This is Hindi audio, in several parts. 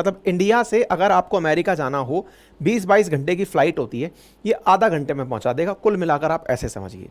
मतलब इंडिया से अगर आपको अमेरिका जाना हो 20-22 घंटे की फ्लाइट होती है, ये आधा घंटे में पहुंचा देगा। कुल मिलाकर आप ऐसे समझिए।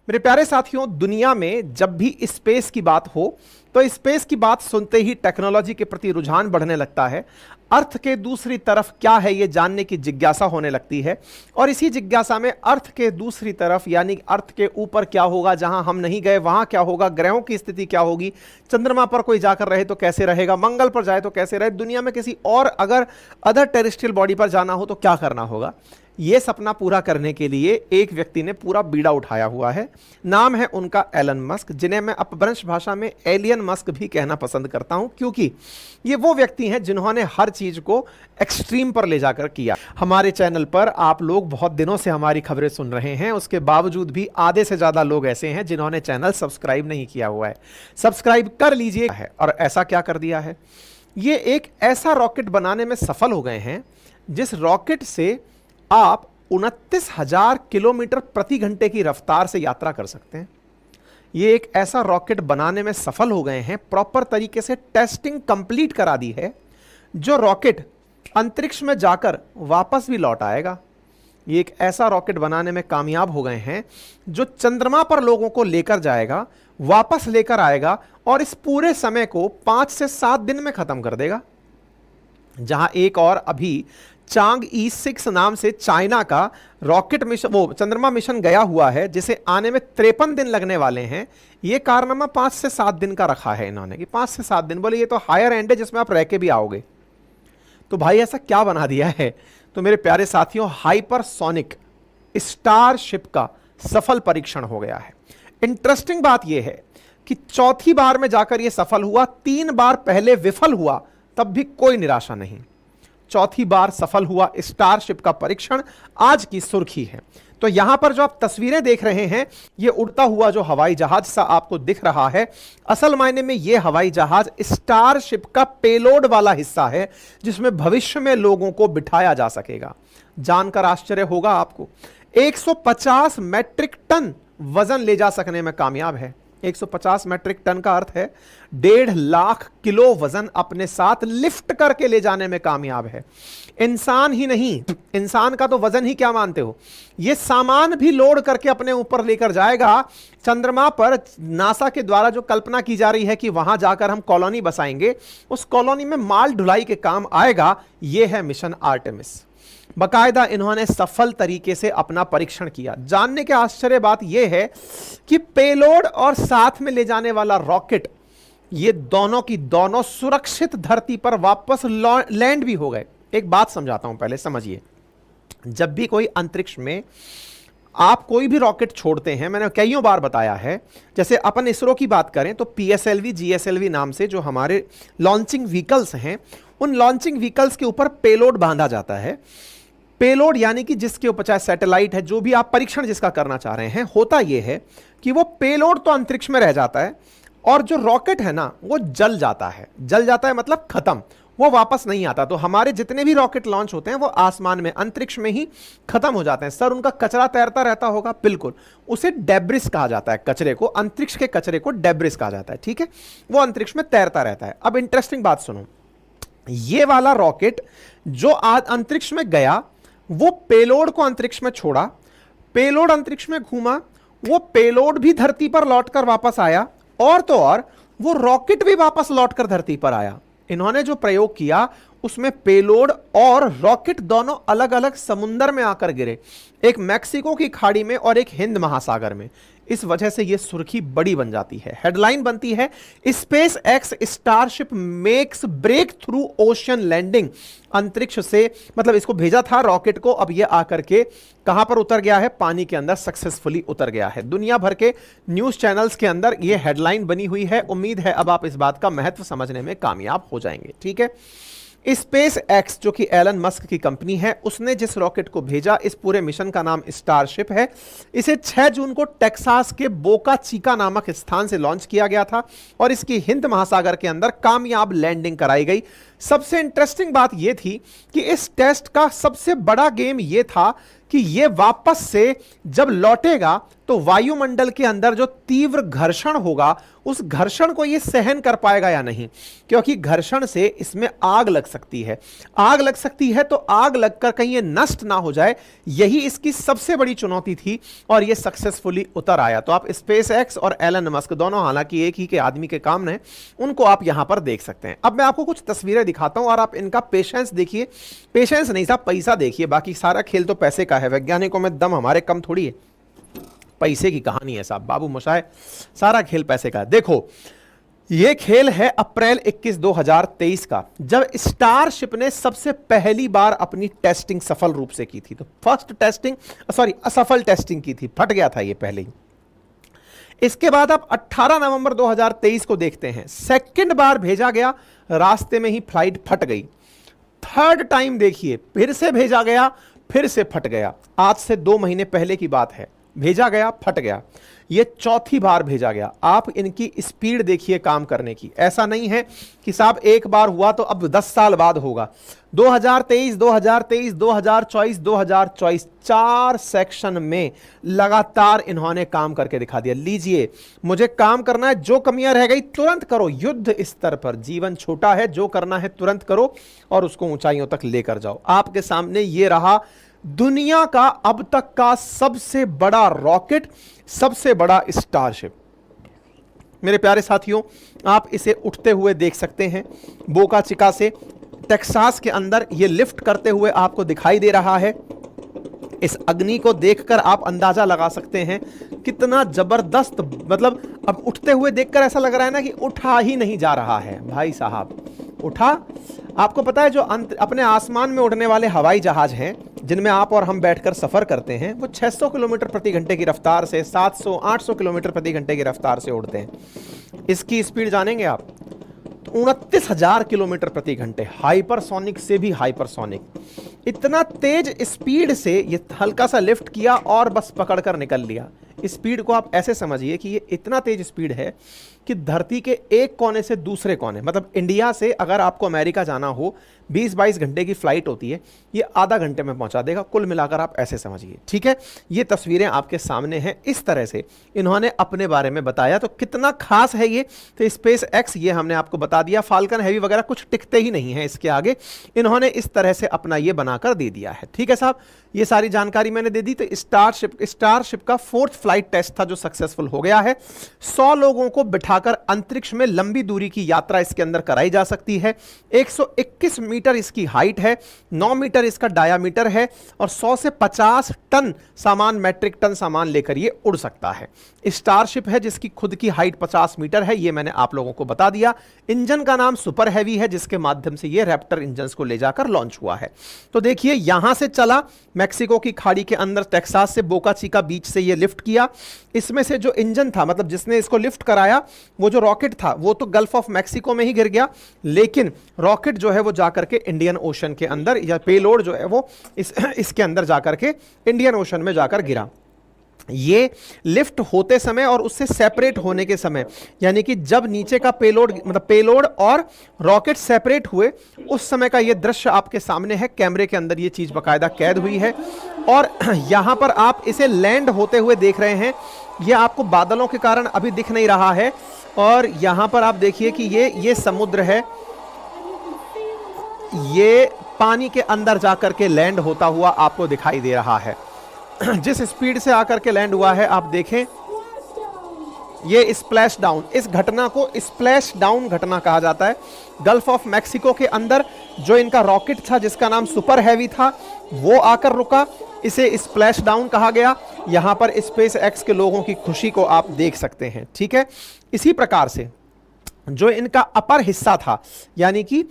मेरे प्यारे साथियों, दुनिया में जब भी स्पेस की बात हो तो स्पेस की बात सुनते ही टेक्नोलॉजी के प्रति रुझान बढ़ने लगता है। अर्थ के दूसरी तरफ क्या है ये जानने की जिज्ञासा होने लगती है, और इसी जिज्ञासा में अर्थ के दूसरी तरफ यानी अर्थ के ऊपर क्या होगा, जहां हम नहीं गए वहां क्या होगा, ग्रहों की स्थिति क्या होगी, चंद्रमा पर कोई जाकर रहे तो कैसे रहेगा, मंगल पर जाए तो कैसे रहे, दुनिया में किसी और अगर अदर टेरेस्ट्रियल बॉडी पर जाना हो तो क्या करना होगा, यह सपना पूरा करने के लिए एक व्यक्ति ने पूरा बीड़ा उठाया हुआ है। नाम है उनका एलन मस्क, जिन्हें मैं अपभ्रंश भाषा में एलियन मस्क भी कहना पसंद करता हूं, क्योंकि ये वो व्यक्ति हैं जिन्होंने हर चीज को एक्सट्रीम पर ले जाकर किया। हमारे चैनल पर आप लोग बहुत दिनों से हमारी खबरें सुन रहे हैं, उसके बावजूद भी आधे से ज्यादा लोग ऐसे हैं जिन्होंने चैनल सब्सक्राइब नहीं किया हुआ है। सब्सक्राइब कर लीजिए। और ऐसा क्या कर दिया है, ये एक ऐसा रॉकेट बनाने में सफल हो गए हैं जिस रॉकेट से आप 29,000 किलोमीटर प्रति घंटे की रफ्तार से यात्रा कर सकते हैं। ये एक ऐसा रॉकेट बनाने में सफल हो गए हैं, प्रॉपर तरीके से टेस्टिंग कंप्लीट करा दी है, जो रॉकेट अंतरिक्ष में जाकर वापस भी लौट आएगा। ये एक ऐसा रॉकेट बनाने में कामयाब हो गए हैं जो चंद्रमा पर लोगों को लेकर जाएगा, वापस लेकर आएगा और इस पूरे समय को 5 से 7 दिन में खत्म कर देगा। जहां एक और अभी चांग E6 नाम से चाइना का रॉकेट मिशन, वो चंद्रमा मिशन गया हुआ है, जिसे आने में 53 दिन लगने वाले हैं। यह कारनामा 5 से 7 दिन का रखा है इन्होंने कि 5 से 7 दिन। बोले ये तो हायर एंड है जिसमें आप रह के भी आओगे। तो भाई ऐसा क्या बना दिया है? तो मेरे प्यारे साथियों, हाइपरसोनिक स्टारशिप का सफल परीक्षण हो गया है। इंटरेस्टिंग बात यह है कि चौथी बार में जाकर यह सफल हुआ। 3 बार पहले विफल हुआ, तब भी कोई निराशा नहीं। चौथी बार सफल हुआ स्टारशिप का परीक्षण आज की सुर्खी है। तो यहां पर जो आप तस्वीरें देख रहे हैं, यह उड़ता हुआ जो हवाई जहाज सा आपको दिख रहा है, असल मायने में यह हवाई जहाज स्टारशिप का पेलोड वाला हिस्सा है, जिसमें भविष्य में लोगों को बिठाया जा सकेगा। जानकर आश्चर्य होगा आपको, 150 मैट्रिक टन वजन ले जा सकने में कामयाब है। 150 मैट्रिक टन का अर्थ है 1.5 लाख किलो वजन अपने साथ लिफ्ट करके ले जाने में कामयाब है। इंसान ही नहीं, इंसान का तो वजन ही क्या मानते हो, यह सामान भी लोड करके अपने ऊपर लेकर जाएगा। चंद्रमा पर नासा के द्वारा जो कल्पना की जा रही है कि वहां जाकर हम कॉलोनी बसाएंगे, उस कॉलोनी में माल ढुलाई के काम आएगा। यह है मिशन आर्टेमिस। बकायदा इन्होंने सफल तरीके से अपना परीक्षण किया। जानने के आश्चर्य बात यह है कि पेलोड और साथ में ले जाने वाला रॉकेट, ये दोनों की दोनों सुरक्षित धरती पर वापस लैंड भी हो गए। एक बात समझाता हूं, पहले समझिए। जब भी कोई अंतरिक्ष में आप कोई भी रॉकेट छोड़ते हैं, मैंने कईयों बार बताया है, जैसे अपन इसरो की बात करें तो PSLV GSLV नाम से जो हमारे लॉन्चिंग व्हीकल्स हैं, उन लॉन्चिंग व्हीकल्स के ऊपर पेलोड बांधा जाता है। पेलोड यानी कि जिसके ऊपर, चाहे सैटेलाइट है, जो भी आप परीक्षण जिसका करना चाह रहे हैं, होता यह है कि वो पेलोड तो अंतरिक्ष में रह जाता है और जो रॉकेट है ना, वो जल जाता है। जल जाता है मतलब खत्म, वो वापस नहीं आता। तो हमारे जितने भी रॉकेट लॉन्च होते हैं वो आसमान में, अंतरिक्ष में ही खत्म हो जाते हैं। सर, उनका कचरा तैरता रहता होगा, बिल्कुल, उसे डेब्रिस कहा जाता है। कचरे को, अंतरिक्ष के कचरे को डेब्रिस कहा जाता है, ठीक है। वो अंतरिक्ष में तैरता रहता है। अब इंटरेस्टिंग बात सुनो, ये वाला रॉकेट जो आज अंतरिक्ष में गया, वो पेलोड को अंतरिक्ष में छोड़ा, पेलोड अंतरिक्ष में घूमा, वो पेलोड भी धरती पर लौटकर वापस आया, और तो और वो रॉकेट भी वापस लौटकर धरती पर आया। इन्होंने जो प्रयोग किया उसमें पेलोड और रॉकेट दोनों अलग अलग समुद्र में आकर गिरे, एक मैक्सिको की खाड़ी में और एक हिंद महासागर में। इस वजह से यह सुर्खी बड़ी बन जाती है, हेडलाइन बनती है, SpaceX Starship makes breakthrough ocean landing. अंतरिक्ष से, मतलब इसको भेजा था रॉकेट को, अब यह आकर के कहां पर उतर गया है? पानी के अंदर सक्सेसफुली उतर गया है। दुनिया भर के न्यूज चैनल्स के अंदर यह हेडलाइन बनी हुई है। उम्मीद है अब आप इस बात का महत्व समझने में कामयाब हो जाएंगे, ठीक है। स्पेस एक्स जो कि एलन मस्क की कंपनी है, उसने जिस रॉकेट को भेजा, इस पूरे मिशन का नाम स्टारशिप है। इसे 6 जून को टेक्सास के बोका चिका नामक स्थान से लॉन्च किया गया था और इसकी हिंद महासागर के अंदर कामयाब लैंडिंग कराई गई। सबसे इंटरेस्टिंग बात यह थी कि इस टेस्ट का सबसे बड़ा गेम यह था कि ये वापस से जब लौटेगा तो वायुमंडल के अंदर जो तीव्र घर्षण होगा उस घर्षण को ये सहन कर पाएगा या नहीं, क्योंकि घर्षण से इसमें आग लग सकती है। आग लग सकती है तो आग लगकर कहीं ये नष्ट ना हो जाए, यही इसकी सबसे बड़ी चुनौती थी और ये सक्सेसफुली उतर आया। तो आप स्पेस एक्स और एलन मस्क दोनों हालांकि एक ही के आदमी के काम हैं, उनको आप यहां पर देख सकते हैं। अब मैं आपको कुछ तस्वीरें दिखाता हूं और आप इनका पेशेंस देखिए, पेशेंस नहीं साहब पैसा देखिए, बाकी सारा खेल तो पैसे का है, वैज्ञानिकों में दम हमारे कम थोड़ी है, पैसे की कहानी है साहब, बाबू मोशाय, सारा खेल पैसे का है। देखो ये खेल है अप्रैल 21, 2023 का, जब स्टारशिप ने सबसे पहली बार अपनी टेस्टिंग सफल रूप से की थी। तो फर्स्ट टेस्टिंग, सॉरी असफल टेस्टिंग की थी, फट गया था ये पहले ही। इसके बाद आप 18 नवंबर 2023 को देखते हैं, सेकंड बार भेजा गया, रास्ते में ही फ्लाइट फट गई। थर्ड टाइम देखिए, फिर से भेजा गया, फिर से फट गया। आज से 2 महीने पहले की बात है, भेजा गया, फट गया। ये चौथी बार भेजा गया। आप इनकी स्पीड देखिए काम करने की, ऐसा नहीं है कि साहब एक बार हुआ तो अब 10 साल बाद होगा। 2023, 2023, 2024, 2024 4 सेक्शन में लगातार इन्होंने काम करके दिखा दिया। लीजिए, मुझे काम करना है, जो कमियां रह गई तुरंत करो, युद्ध स्तर पर। जीवन छोटा है, जो करना है तुरंत करो और उसको ऊंचाइयों तक लेकर जाओ। आपके सामने ये रहा दुनिया का अब तक का सबसे बड़ा रॉकेट, सबसे बड़ा स्टारशिप। मेरे प्यारे साथियों, आप इसे उठते हुए देख सकते हैं बोका चिका से, टेक्सास के अंदर ये लिफ्ट करते हुए आपको दिखाई दे रहा है। इस अग्नि को देखकर आप अंदाजा लगा सकते हैं कितना जबरदस्त, मतलब अब उठते हुए देखकर ऐसा लग रहा है ना कि उठा ही नहीं जा रहा है। भाई साहब उठा, आपको पता है जो अपने आसमान में उड़ने वाले हवाई जहाज हैं जिनमें आप और हम बैठकर सफर करते हैं, वो 600 किलोमीटर प्रति घंटे की रफ्तार से 700 800 किलोमीटर प्रति घंटे की रफ्तार से उड़ते हैं। इसकी स्पीड जानेंगे आप, 29,000 किलोमीटर प्रति घंटे, हाइपरसोनिक से भी हाइपरसोनिक। इतना तेज स्पीड से ये हल्का सा लिफ्ट किया और बस पकड़कर निकल लिया। स्पीड को आप ऐसे समझिए कि ये इतना तेज स्पीड है कि धरती के एक कोने से दूसरे कोने, मतलब इंडिया से अगर आपको अमेरिका जाना हो 20-22 घंटे की फ्लाइट होती है, ये आधा घंटे में पहुंचा देगा। कुल मिलाकर आप ऐसे समझिए, ठीक है। ये तस्वीरें आपके सामने हैं, इस तरह से इन्होंने अपने बारे में बताया। तो कितना खास है ये, तो स्पेस एक्स, ये हमने आपको बता दिया। फाल्कन हेवी वगैरह कुछ टिकते ही नहीं है इसके आगे, इन्होंने इस तरह से अपना ये बनाकर दे दिया है, ठीक है साहब। ये सारी जानकारी मैंने दे दी। तो स्टारशिप का 4th फ्लाइट टेस्ट था जो सक्सेसफुल हो गया है। 100 लोगों को बिठाकर अंतरिक्ष में लंबी दूरी की यात्रा इसके अंदर कराई जा सकती है। 121 मीटर इसकी हाइट है, 9 मीटर इसका डायामीटर है और 100 से 50 टन सामान, मैट्रिक टन सामान लेकर ये उड़ सकता है। स्टारशिप है जिसकी खुद की हाइट 50 मीटर है, ये मैंने आप लोगों को बता दिया। इंजन का नाम सुपर हैवी है, जिसके माध्यम से ये रैप्टर इंजन को ले जाकर लॉन्च हुआ है। तो देखिए, यहां से चला, मैक्सिको की खाड़ी के अंदर टेक्सास से बोका चिका बीच से ये लिफ्ट किया। इसमें से जो इंजन था, मतलब जिसने इसको लिफ्ट कराया, वो जो रॉकेट था वो तो गल्फ ऑफ मैक्सिको में ही गिर गया, लेकिन रॉकेट जो है वो जाकर के इंडियन ओशन के अंदर, या पेलोड जो है वो इसके अंदर जाकर के इंडियन ओशन में जाकर गिरा। ये लिफ्ट होते समय और उससे सेपरेट होने के समय, यानी कि जब नीचे का पेलोड, मतलब पेलोड और रॉकेट सेपरेट हुए, उस समय का ये दृश्य आपके सामने है। कैमरे के अंदर ये चीज बकायदा कैद हुई है और यहां पर आप इसे लैंड होते हुए देख रहे हैं। ये आपको बादलों के कारण अभी दिख नहीं रहा है और यहां पर आप देखिए कि ये समुद्र है, ये पानी के अंदर जाकर के लैंड होता हुआ आपको दिखाई दे रहा है। जिस स्पीड से आकर के लैंड हुआ है, आप देखें, ये स्प्लैश डाउन, इस घटना को स्प्लैश डाउन घटना कहा जाता है। गल्फ ऑफ मैक्सिको के अंदर जो इनका रॉकेट था जिसका नाम सुपर हैवी था, वो आकर रुका, इसे स्प्लैश डाउन कहा गया। यहां पर स्पेस एक्स के लोगों की खुशी को आप देख सकते हैं, ठीक है। इसी प्रकार से जो इनका अपर हिस्सा था, यानी कि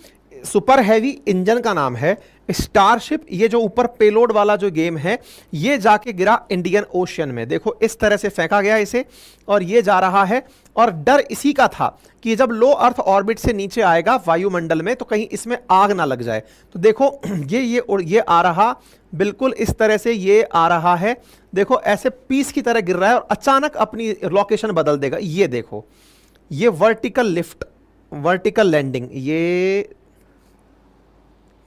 सुपर हैवी इंजन का नाम है, स्टारशिप, ये जो ऊपर पेलोड वाला जो गेम है, ये जाके गिरा इंडियन ओशियन में। देखो इस तरह से फेंका गया इसे और ये जा रहा है। और डर इसी का था कि जब लो अर्थ ऑर्बिट से नीचे आएगा वायुमंडल में तो कहीं इसमें आग ना लग जाए। तो देखो ये आ रहा, बिल्कुल इस तरह से ये आ रहा है। देखो ऐसे पीस की तरह गिर रहा है और अचानक अपनी लोकेशन बदल देगा। ये देखो, ये वर्टिकल लिफ्ट, वर्टिकल लैंडिंग, ये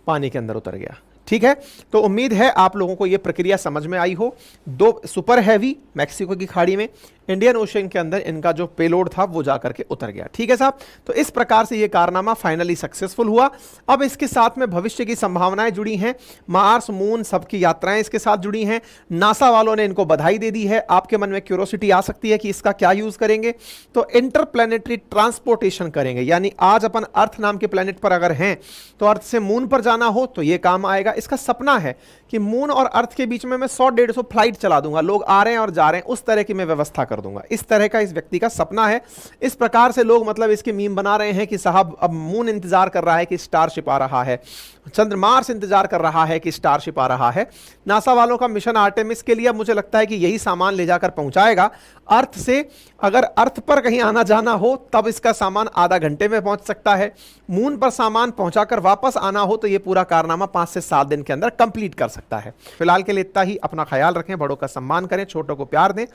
पानी के अंदर उतर गया, ठीक है, तो उम्मीद है आप लोगों को यह प्रक्रिया समझ में आई हो। दो सुपर हैवी मैक्सिको की खाड़ी में, इंडियन ओशन के अंदर इनका जो पेलोड था वो जाकर के उतर गया। ठीक है साहब, तो इस प्रकार से ये कारनामा फाइनली सक्सेसफुल हुआ। अब इसके साथ में भविष्य की संभावनाएं जुड़ी हैं, मार्स मून सबकी यात्राएं इसके साथ जुड़ी हैं। नासा वालों ने इनको बधाई दे दी है। आपके मन में क्यूरोसिटी आ सकती है कि इसका क्या यूज करेंगे, तो इंटरप्लैनेटरी ट्रांसपोर्टेशन करेंगे, यानी आज अपन अर्थ नाम के प्लेनेट पर अगर हैं तो अर्थ से मून पर जाना हो तो ये काम आएगा। इसका सपना है कि मून और अर्थ के बीच में मैं 100-150 फ्लाइट चला दूंगा, लोग आ रहे हैं और जा रहे हैं, उस तरह की मैं व्यवस्था कर दूंगा। इस तरह का इस व्यक्ति का सपना है। इस प्रकार से लोग मतलब इसके मीम बना रहे हैं कि साहब अब मून इंतजार कर रहा है कि स्टारशिप आ रहा है, चंद्र मार्स इंतजार कर रहा है कि स्टारशिप आ रहा है। नासा वालों का मिशन आर्टेमिस के लिए मुझे लगता है कि यही सामान ले जाकर पहुंचाएगा अर्थ से। अगर अर्थ पर कहीं आना जाना हो तब इसका सामान आधा घंटे में पहुंच सकता है। मून पर सामान पहुंचाकर वापस आना हो तो यह पूरा कारनामा 5 से 7 दिन के अंदर कंप्लीट कर सकता है। फिलहाल के लिए इतना ही। अपना ख्याल रखें, बड़ों का सम्मान करें, छोटों को प्यार दें,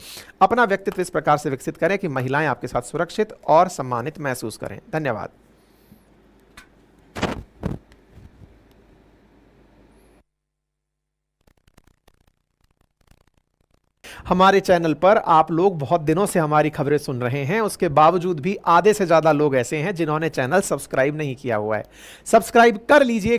अपना व्यक्तित्व इस प्रकार से विकसित करें कि महिलाएं आपके साथ सुरक्षित और सम्मानित महसूस करें। धन्यवाद। हमारे चैनल पर आप लोग बहुत दिनों से हमारी खबरें सुन रहे हैं, उसके बावजूद भी आधे से ज्यादा लोग ऐसे हैं जिन्होंने चैनल सब्सक्राइब नहीं किया हुआ है। सब्सक्राइब कर लीजिए।